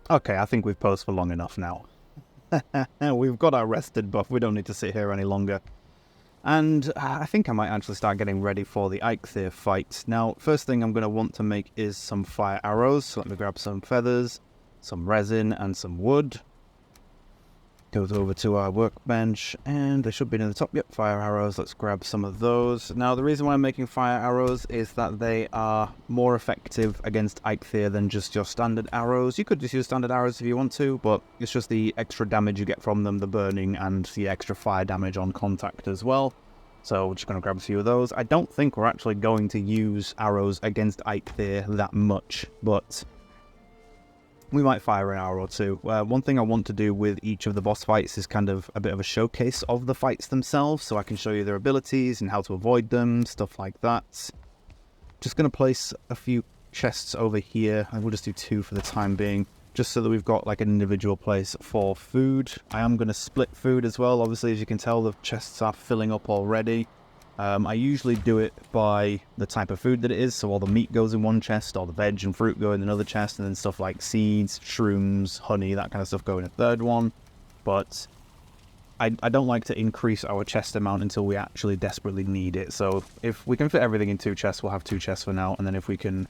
Okay, I think we've posed for long enough now. We've got our rested buff. We don't need to sit here any longer. And I think I might actually start getting ready for the Eikthyr fight. Now, first thing I'm going to want to make is some fire arrows. So let me grab some feathers, some resin, and some wood. Goes over to our workbench, and they should be near the top. Yep, fire arrows. Let's grab some of those. Now, the reason why I'm making fire arrows is that they are more effective against Eikthyr than just your standard arrows. You could just use standard arrows if you want to, but it's just the extra damage you get from them, the burning, and the extra fire damage on contact as well. So we're just going to grab a few of those. I don't think we're actually going to use arrows against Eikthyr that much, but we might fire an arrow or two. One thing I want to do with each of the boss fights is kind of a bit of a showcase of the fights themselves, so I can show you their abilities and how to avoid them, stuff like that. Just going to place a few chests over here. I will just do 2 for the time being, just so that we've got like an individual place for food. I am going to split food as well. Obviously, as you can tell, the chests are filling up already. I usually do it by the type of food that it is, so all the meat goes in one chest, all the veg and fruit go in another chest, and then stuff like seeds, shrooms, honey, that kind of stuff go in a third one. But I don't like to increase our chest amount until we actually desperately need it. So if we can fit everything in 2 chests, we'll have 2 chests for now, and then if we can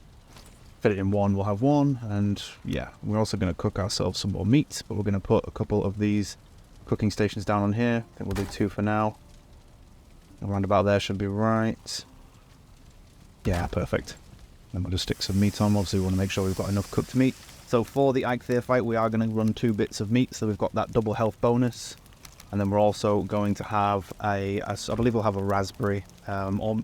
fit it in 1, we'll have 1. And yeah, we're also going to cook ourselves some more meat, but we're going to put a couple of these cooking stations down on here. I think we'll do 2 for now. Around about there should be right. Yeah, perfect. Then we'll just stick some meat on. Obviously, we want to make sure we've got enough cooked meat. So for the Eikthyr fight, we are going to run 2 bits of meat, so we've got that double health bonus. And then we're also going to have I believe we'll have a raspberry, or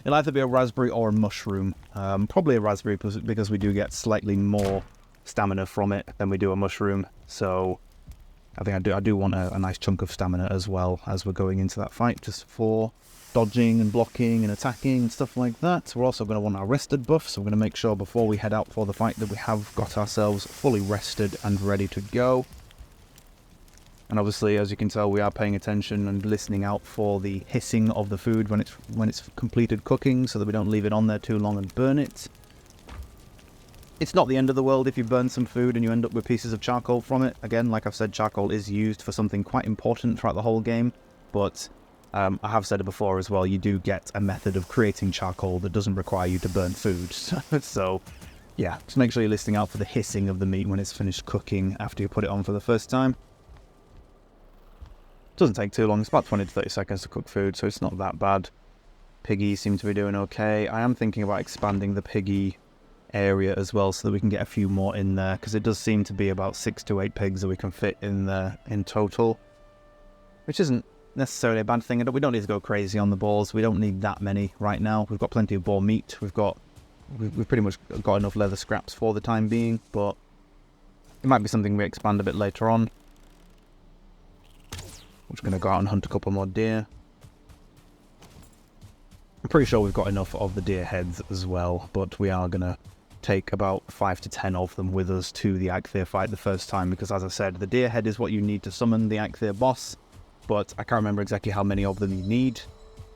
it'll either be a raspberry or a mushroom. Probably a raspberry because we do get slightly more stamina from it than we do a mushroom. So I think I do want a nice chunk of stamina as well as we're going into that fight, just for dodging and blocking and attacking and stuff like that. We're also going to want our rested buff, so we're going to make sure before we head out for the fight that we have got ourselves fully rested and ready to go. And obviously, as you can tell, we are paying attention and listening out for the hissing of the food when it's completed cooking, so that we don't leave it on there too long and burn it. It's not the end of the world if you burn some food and you end up with pieces of charcoal from it. Again, like I've said, charcoal is used for something quite important throughout the whole game, but I have said it before as well, you do get a method of creating charcoal that doesn't require you to burn food. So yeah, just make sure you're listening out for the hissing of the meat when it's finished cooking after you put it on for the first time. Doesn't take too long, it's about 20 to 30 seconds to cook food, so it's not that bad. Piggies seem to be doing okay. I am thinking about expanding the piggy area as well, so that we can get a few more in there, because it does seem to be about 6 to 8 pigs that we can fit in there in total, which isn't necessarily a bad thing. We don't need to go crazy on the boars. We don't need that many right now. We've got plenty of boar meat. We've pretty much got enough leather scraps for the time being, but it might be something we expand a bit later on. I'm just going to go out and hunt a couple more deer. I'm pretty sure we've got enough of the deer heads as well, but we are going to take about 5 to 10 of them with us to the Eikthyr fight the first time, because as I said, the deer head is what you need to summon the Eikthyr boss, but I can't remember exactly how many of them you need.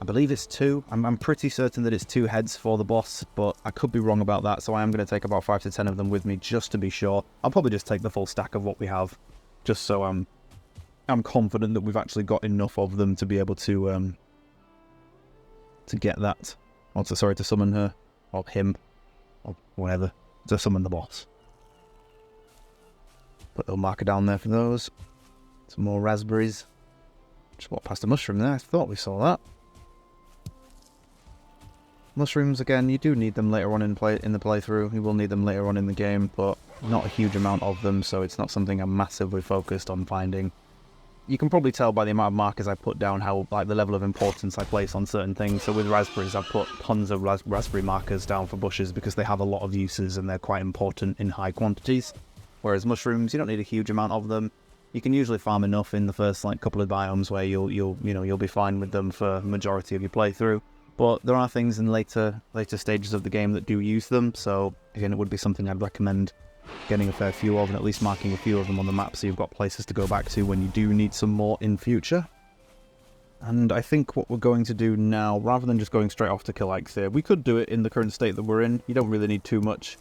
I believe it's 2. I'm pretty certain that it's 2 heads for the boss, but I could be wrong about that, so I am going to take about 5 to 10 of them with me just to be sure. I'll probably just take the full stack of what we have, just so I'm confident that we've actually got enough of them to be able to get that. Also, sorry, to summon her, or him, or whatever, to summon the boss. Put a little marker down there for those. Some more raspberries. Just walked past a mushroom there, I thought we saw that. Mushrooms, again, you do need them later on in the playthrough. You will need them later on in the game, but not a huge amount of them, so it's not something I'm massively focused on finding. You can probably tell by the amount of markers I put down how, like, the level of importance I place on certain things. So with raspberries, I've put tons of raspberry markers down for bushes because they have a lot of uses and they're quite important in high quantities. Whereas mushrooms, you don't need a huge amount of them. You can usually farm enough in the first couple of biomes where you'll be fine with them for the majority of your playthrough. But there are things in later stages of the game that do use them. So again, it would be something I'd recommend getting a fair few of, and at least marking a few of them on the map so you've got places to go back to when you do need some more in future. And I think what we're going to do now, rather than just going straight off to kill Eikthyr, we could do it in the current state that we're in. You don't really need too much.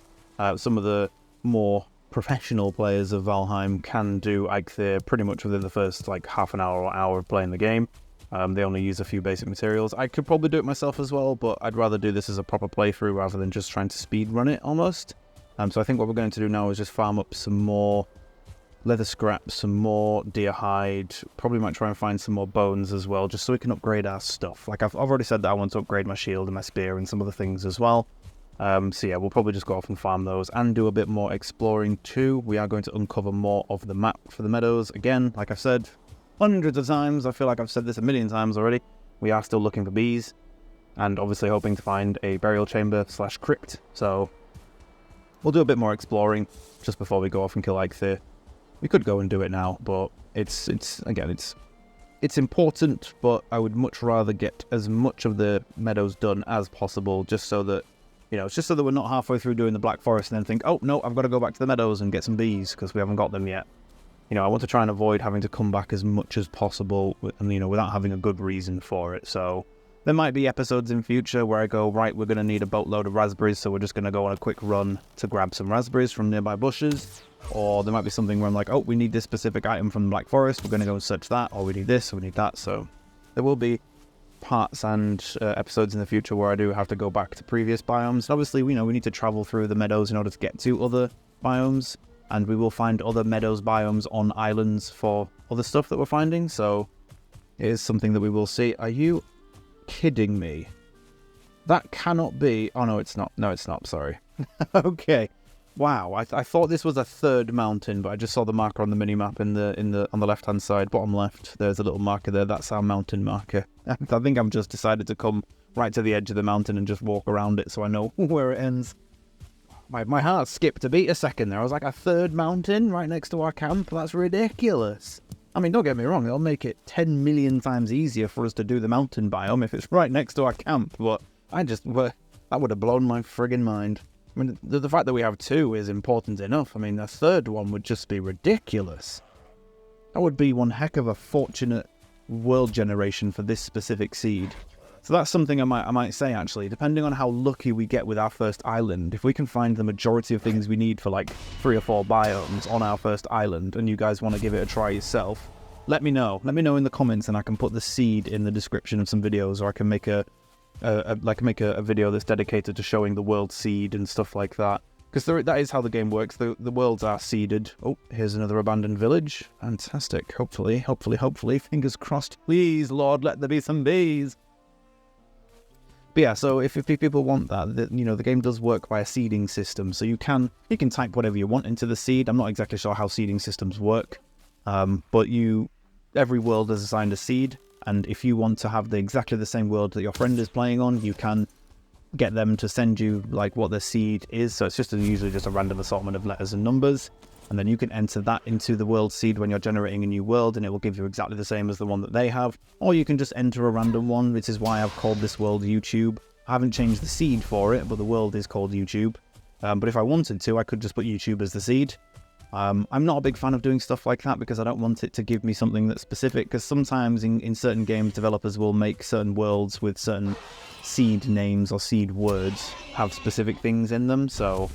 Some of the more professional players of Valheim can do Eikthyr pretty much within the first like half an hour or hour of playing the game. They only use a few basic materials. I could probably do it myself as well, but I'd rather do this as a proper playthrough rather than just trying to speed run it almost. So I think what we're going to do now is just farm up some more leather scraps, some more deer hide, probably might try and find some more bones as well, just so we can upgrade our stuff. Like I've already said that I want to upgrade my shield and my spear and some other things as well. So yeah, we'll probably just go off and farm those and do a bit more exploring too. We are going to uncover more of the map for the Meadows. Again, like I've said hundreds of times, I feel like I've said this a million times already, we are still looking for bees and obviously hoping to find a burial chamber / crypt. So we'll do a bit more exploring just before we go off and kill Eikthyr. We could go and do it now, but it's important, but I would much rather get as much of the Meadows done as possible, just so that, you know, it's just so that we're not halfway through doing the Black Forest and then think, oh no, I've got to go back to the Meadows and get some bees because we haven't got them yet. You know, I want to try and avoid having to come back as much as possible, and, you know, without having a good reason for it. So there might be episodes in future where I go, right, we're going to need a boatload of raspberries, so we're just going to go on a quick run to grab some raspberries from nearby bushes. Or there might be something where I'm like, oh, we need this specific item from the Black Forest, we're going to go and search that, or we need this, or we need that. So there will be parts and episodes in the future where I do have to go back to previous biomes. And obviously, you know, we need to travel through the Meadows in order to get to other biomes. And we will find other Meadows biomes on islands for other stuff that we're finding. So it is something that we will see. Are you kidding me? That cannot be... Oh, no, it's not. No, it's not. Sorry. Okay. Wow. I thought this was a third mountain, but I just saw the marker on the minimap on the left-hand side, bottom left. There's a little marker there. That's our mountain marker. I think I've just decided to come right to the edge of the mountain and just walk around it so I know where it ends. My heart skipped a beat a second there. I was like, a third mountain right next to our camp? That's ridiculous. I mean, don't get me wrong, it'll make it 10 million times easier for us to do the mountain biome if it's right next to our camp, but that would have blown my friggin' mind. I mean, the fact that we have two is important enough. I mean, a third one would just be ridiculous. That would be one heck of a fortunate world generation for this specific seed. So that's something I might say, actually. Depending on how lucky we get with our first island, if we can find the majority of things we need for like 3 or 4 biomes on our first island, and you guys want to give it a try yourself, let me know. Let me know in the comments, and I can put the seed in the description of some videos, or I can make a video that's dedicated to showing the world seed and stuff like that. Because that is how the game works. The worlds are seeded. Oh, here's another abandoned village. Fantastic. Hopefully, fingers crossed. Please, Lord, let there be some bees. But yeah, so if people want that, you know, the game does work by a seeding system. So you can type whatever you want into the seed. I'm not exactly sure how seeding systems work, but every world is assigned a seed, and if you want to have exactly the same world that your friend is playing on, you can get them to send you like what the seed is. So it's usually just a random assortment of letters and numbers, and then you can enter that into the world seed when you're generating a new world, and it will give you exactly the same as the one that they have. Or you can just enter a random one, which is why I've called this world YouTube. I haven't changed the seed for it, but the world is called YouTube. But if I wanted to, I could just put YouTube as the seed. I'm not a big fan of doing stuff like that because I don't want it to give me something that's specific, because sometimes in certain games, developers will make certain worlds with certain seed names or seed words have specific things in them, so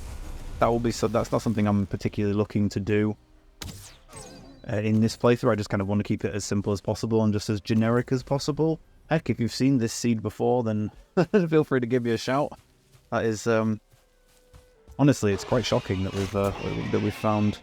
that's not something I'm particularly looking to do in this playthrough. I just kind of want to keep it as simple as possible and just as generic as possible. Heck, if you've seen this seed before, then feel free to give me a shout. That is, honestly, it's quite shocking that we've found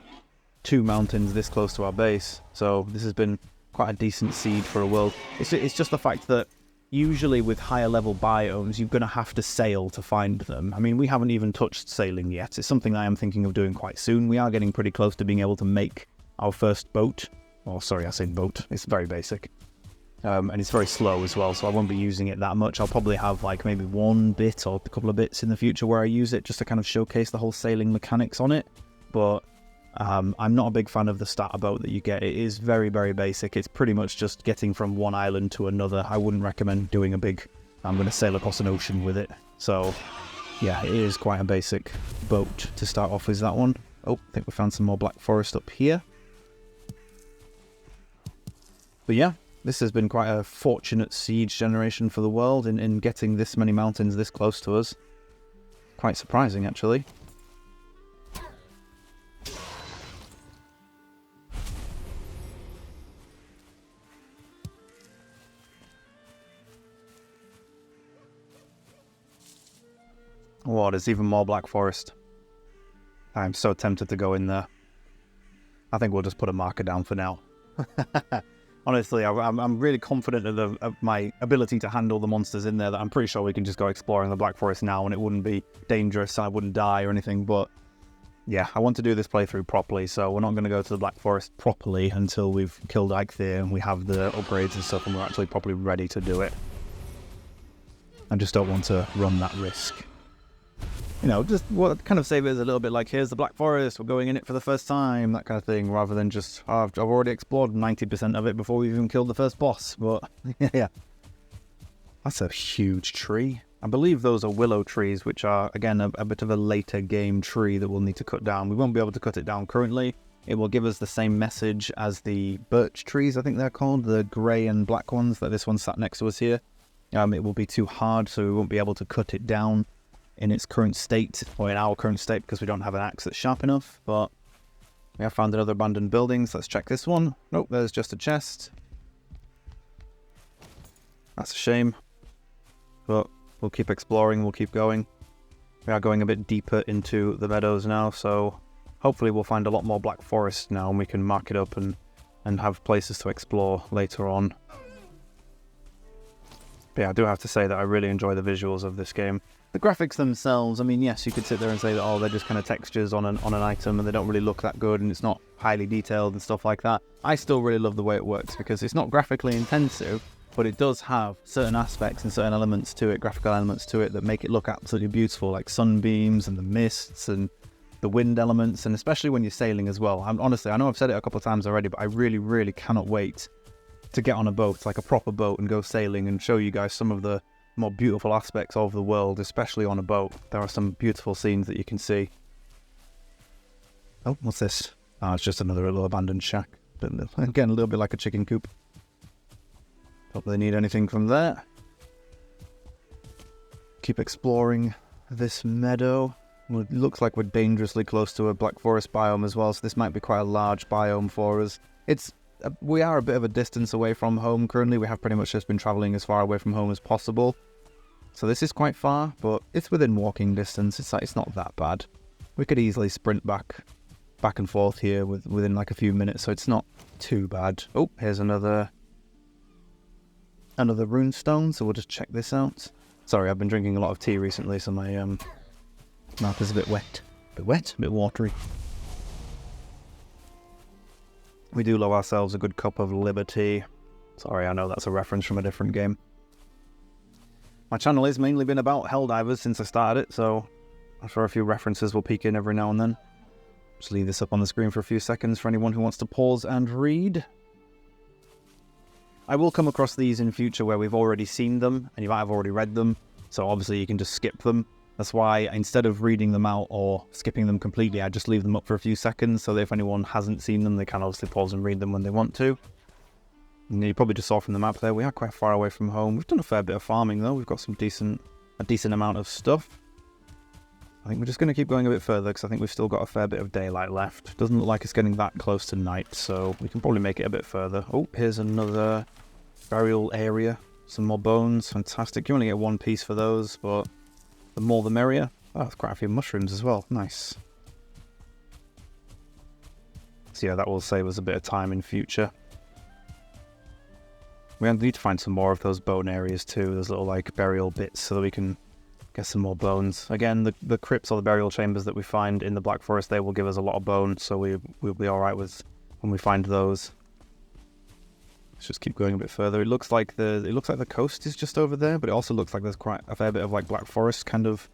2 mountains this close to our base. So this has been quite a decent seed for a world. It's just the fact that usually with higher level biomes, you're going to have to sail to find them. I mean, we haven't even touched sailing yet. It's something I am thinking of doing quite soon. We are getting pretty close to being able to make our first boat. Oh, sorry, I said boat. It's very basic. And it's very slow as well, so I won't be using it that much. I'll probably have like maybe 1 bit or a couple of bits in the future where I use it just to kind of showcase the whole sailing mechanics on it. But I'm not a big fan of the starter boat that you get. It is very, very basic. It's pretty much just getting from one island to another. I wouldn't recommend doing I'm going to sail across an ocean with it. So yeah, it is quite a basic boat to start off with, that one. Oh, I think we found some more Black Forest up here. But yeah, this has been quite a fortunate siege generation for the world in getting this many mountains this close to us. Quite surprising, actually. Oh, there's even more Black Forest. I'm so tempted to go in there. I think we'll just put a marker down for now. Honestly, I'm really confident of my ability to handle the monsters in there, that I'm pretty sure we can just go exploring the Black Forest now and it wouldn't be dangerous, I wouldn't die or anything, but yeah, I want to do this playthrough properly, so we're not going to go to the Black Forest properly until we've killed Eikthyr and we have the upgrades and stuff and we're actually properly ready to do it. I just don't want to run that risk. You know, just what kind of save it is a little bit like, here's the Black Forest, we're going in it for the first time, that kind of thing, rather than just, oh, I've already explored 90% of it before we've even killed the first boss. But, yeah. That's a huge tree. I believe those are willow trees, which are, again, a bit of a later game tree that we'll need to cut down. We won't be able to cut it down currently. It will give us the same message as the birch trees, I think they're called, the grey and black ones, that this one sat next to us here. It will be too hard, so we won't be able to cut it down in its current state, or in our current state, because we don't have an axe that's sharp enough. But we have found another abandoned building, so let's check this one. Nope, there's just a chest. That's a shame, but we'll keep exploring, we'll keep going. We are going a bit deeper into the meadows now, so hopefully we'll find a lot more Black Forest now and we can mark it up and have places to explore later on. But yeah, I do have to say that I really enjoy the visuals of this game. The graphics themselves, I mean, yes, you could sit there and say that, oh, they're just kind of textures on an item and they don't really look that good and it's not highly detailed and stuff like that. I still really love the way it works because it's not graphically intensive, but it does have certain aspects and certain elements to it, graphical elements to it, that make it look absolutely beautiful, like sunbeams and the mists and the wind elements, and especially when you're sailing as well. Honestly, I know I've said it a couple of times already, but I really, really cannot wait to get on a boat, like a proper boat, and go sailing and show you guys some of the more beautiful aspects of the world, especially on a boat. There are some beautiful scenes that you can see. Oh, what's this? Oh, it's just another little abandoned shack. But again, a little bit like a chicken coop. Don't really need anything from there. Keep exploring this meadow. Well, it looks like we're dangerously close to a Black Forest biome as well, so this might be quite a large biome for us. We are a bit of a distance away from home currently. We have pretty much just been travelling as far away from home as possible. So this is quite far, but it's within walking distance. It's not that bad. We could easily sprint back and forth here within like a few minutes, so it's not too bad. Oh, here's another runestone, so we'll just check this out. Sorry, I've been drinking a lot of tea recently, so my mouth is a bit wet. A bit watery. We do love ourselves a good cup of liberty. Sorry, I know that's a reference from a different game. My channel has mainly been about Helldivers since I started it, so I'm sure a few references will peek in every now and then. Just leave this up on the screen for a few seconds for anyone who wants to pause and read. I will come across these in future where we've already seen them, and you might have already read them, so obviously you can just skip them. That's why, instead of reading them out or skipping them completely, I just leave them up for a few seconds, so that if anyone hasn't seen them, they can obviously pause and read them when they want to. And you probably just saw from the map there, we are quite far away from home. We've done a fair bit of farming though, we've got a decent amount of stuff. I think we're just going to keep going a bit further, because I think we've still got a fair bit of daylight left. Doesn't look like it's getting that close to night, so we can probably make it a bit further. Oh, here's another burial area. Some more bones, fantastic. You only get one piece for those, but the more the merrier. Oh, there's quite a few mushrooms as well, nice. So yeah, that will save us a bit of time in future. We need to find some more of those bone areas too, those little like burial bits, so that we can get some more bones. Again, the crypts or the burial chambers that we find in the Black Forest, they will give us a lot of bone, so we'll be alright with when we find those. Let's just keep going a bit further. It looks like the coast is just over there, but it also looks like there's quite a fair bit of like Black Forest kind of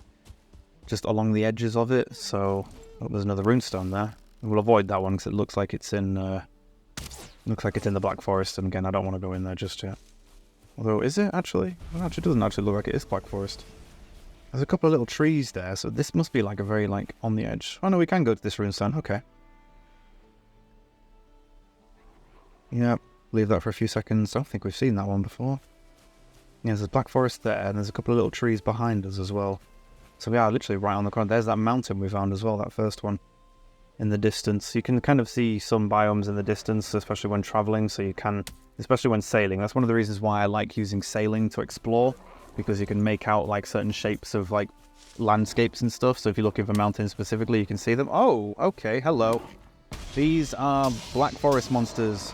just along the edges of it. So there's another runestone there. We'll avoid that one because it looks like it's in the Black Forest, and again, I don't want to go in there just yet. Although, is it actually? Well, it doesn't actually look like it is Black Forest. There's a couple of little trees there, so this must be like a very like on the edge. Oh no, we can go to this runestone. Okay. Yeah. Leave that for a few seconds. I don't think we've seen that one before. Yeah, there's a Black Forest there, and there's a couple of little trees behind us as well. So we are literally right on the corner. There's that mountain we found as well, that first one. In the distance. You can kind of see some biomes in the distance, especially when traveling, so you can, especially when sailing. That's one of the reasons why I like using sailing to explore, because you can make out like certain shapes of like landscapes and stuff. So if you're looking for mountains specifically, you can see them. Oh, okay, hello. These are Black Forest monsters,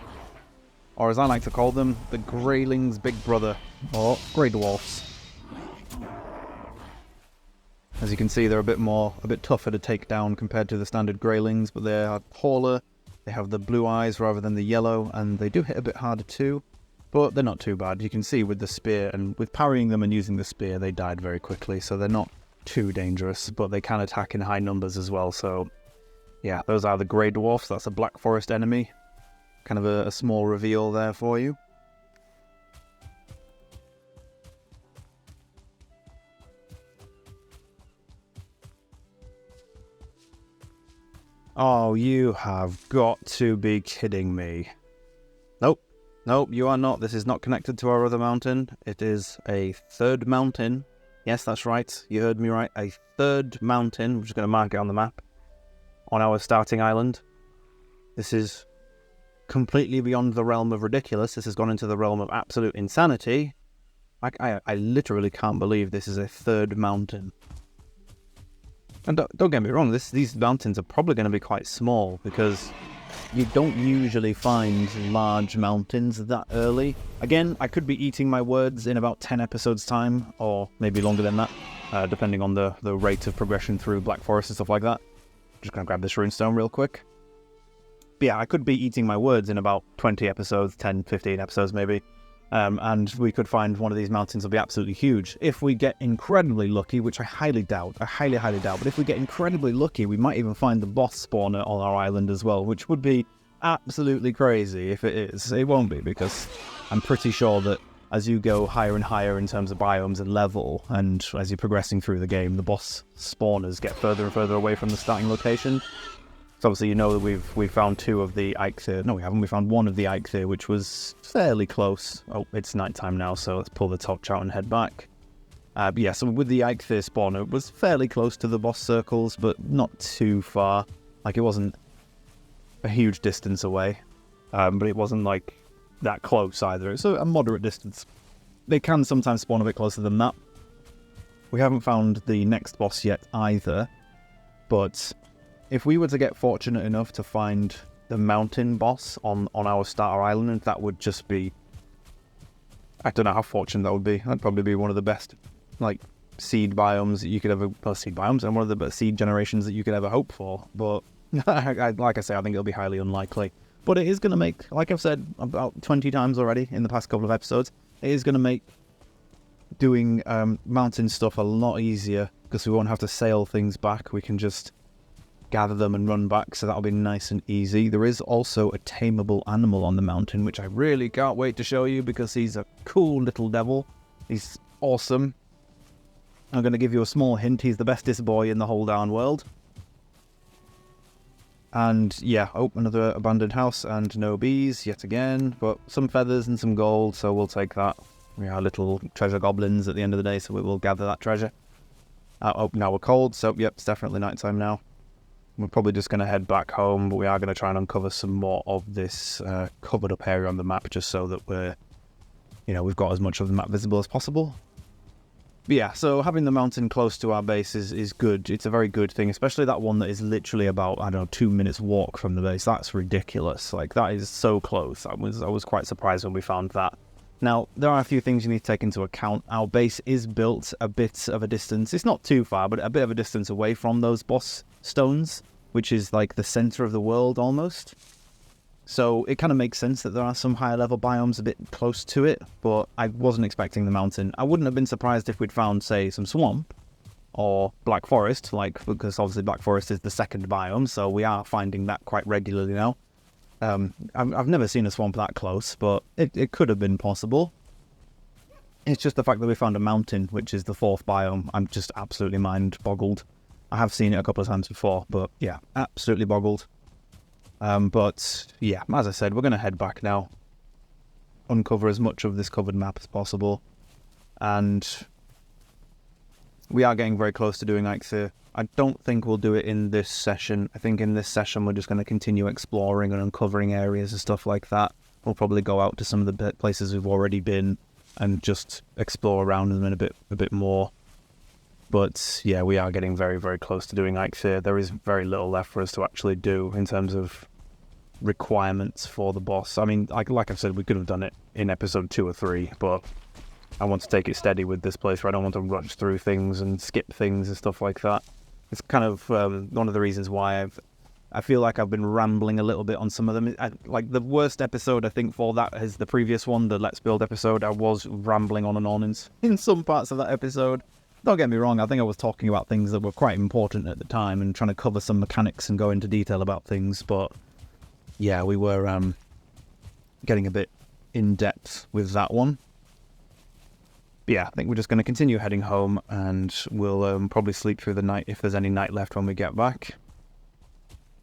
or as I like to call them, the Greyling's big brother, or Grey Dwarfs. As you can see, they're a bit tougher to take down compared to the standard Greylings, but they are taller, they have the blue eyes rather than the yellow, and they do hit a bit harder too, but they're not too bad. You can see with the spear, and with parrying them and using the spear, they died very quickly, so they're not too dangerous, but they can attack in high numbers as well, so yeah, those are the Grey Dwarfs. That's a Black Forest enemy. Kind of a small reveal there for you. Oh, you have got to be kidding me. Nope. Nope, you are not. This is not connected to our other mountain. It is a third mountain. Yes, that's right. You heard me right. A third mountain. We're just going to mark it on the map. On our starting island. This is completely beyond the realm of ridiculous. This has gone into the realm of absolute insanity. I literally can't believe this is a third mountain. And don't get me wrong, these mountains are probably going to be quite small, because you don't usually find large mountains that early. Again, I could be eating my words in about 10 episodes time, or maybe longer than that, depending on the rate of progression through Black Forest and stuff like that. Just going to grab this runestone real quick. But yeah, I could be eating my words in about 20 episodes, 10, 15 episodes maybe. And we could find one of these mountains will be absolutely huge. If we get incredibly lucky, which I highly doubt, but if we get incredibly lucky, we might even find the boss spawner on our island as well, which would be absolutely crazy if it is. It won't be, because I'm pretty sure that as you go higher and higher in terms of biomes and level, and as you're progressing through the game, the boss spawners get further and further away from the starting location. So obviously you know that we've found two of the Eikthyr. No, we haven't. We found one of the Eikthyr, which was fairly close. Oh, it's nighttime now, so let's pull the torch out and head back. But yeah, so with the Eikthyr spawner, it was fairly close to the boss circles, but not too far. Like, it wasn't a huge distance away, but it wasn't like that close either. It's a moderate distance. They can sometimes spawn a bit closer than that. We haven't found the next boss yet either, but if we were to get fortunate enough to find the mountain boss on our starter island, that would just be... I don't know how fortunate that would be. That'd probably be one of the best, like, seed biomes that you could ever... Well, seed biomes, and one of the best seed generations that you could ever hope for. But, like I say, I think it'll be highly unlikely. But it is going to make, like I've said about 20 times already in the past couple of episodes, it is going to make doing mountain stuff a lot easier, because we won't have to sail things back. We can just gather them and run back, so that'll be nice and easy. There is also a tameable animal on the mountain, which I really can't wait to show you, because he's a cool little devil. He's awesome. I'm going to give you a small hint. He's the bestest boy in the whole darn world. And yeah, oh, another abandoned house and no bees yet again, but some feathers and some gold, so we'll take that. We are little treasure goblins at the end of the day, so we will gather that treasure. Oh, now we're cold, so yep, it's definitely nighttime now. We're probably just going to head back home, but we are going to try and uncover some more of this covered up area on the map, just so that we've got as much of the map visible as possible. But yeah, so having the mountain close to our base is good. It's a very good thing, especially that one that is literally about, 2 minutes walk from the base. That's ridiculous. Like, that is so close. I was quite surprised when we found that. Now, there are a few things you need to take into account. Our base is built a bit of a distance. It's not too far, but a bit of a distance away from those boss stones, which is like the center of the world almost. So it kind of makes sense that there are some higher level biomes a bit close to it, but I wasn't expecting the mountain. I wouldn't have been surprised if we'd found, say, some swamp or Black Forest, because obviously Black Forest is the second biome, so we are finding that quite regularly now. I've never seen a swamp that close, but it could have been possible. It's just the fact that we found a mountain, which is the fourth biome. I'm just absolutely mind-boggled. I have seen it a couple of times before, but yeah, absolutely boggled. But yeah, as I said, we're going to head back now, uncover as much of this covered map as possible, and we are getting very close to doing Eikthyr. I don't think we'll do it in this session. I think in this session we're just going to continue exploring and uncovering areas and stuff like that. We'll probably go out to some of the places we've already been, and just explore around them in a bit more. But yeah, we are getting very, very close to doing Eikthyr. There is very little left for us to actually do in terms of requirements for the boss. I mean, like I've said, we could have done it in episode 2 or 3, but I want to take it steady with this playthrough. I don't want to rush through things and skip things and stuff like that. It's kind of one of the reasons why I feel like I've been rambling a little bit on some of them. Like the worst episode, I think, for that is the previous one, the Let's Build episode. I was rambling on and on in some parts of that episode. Don't get me wrong, I think I was talking about things that were quite important at the time and trying to cover some mechanics and go into detail about things, but yeah, we were getting a bit in-depth with that one. But yeah, I think we're just going to continue heading home, and we'll probably sleep through the night if there's any night left when we get back.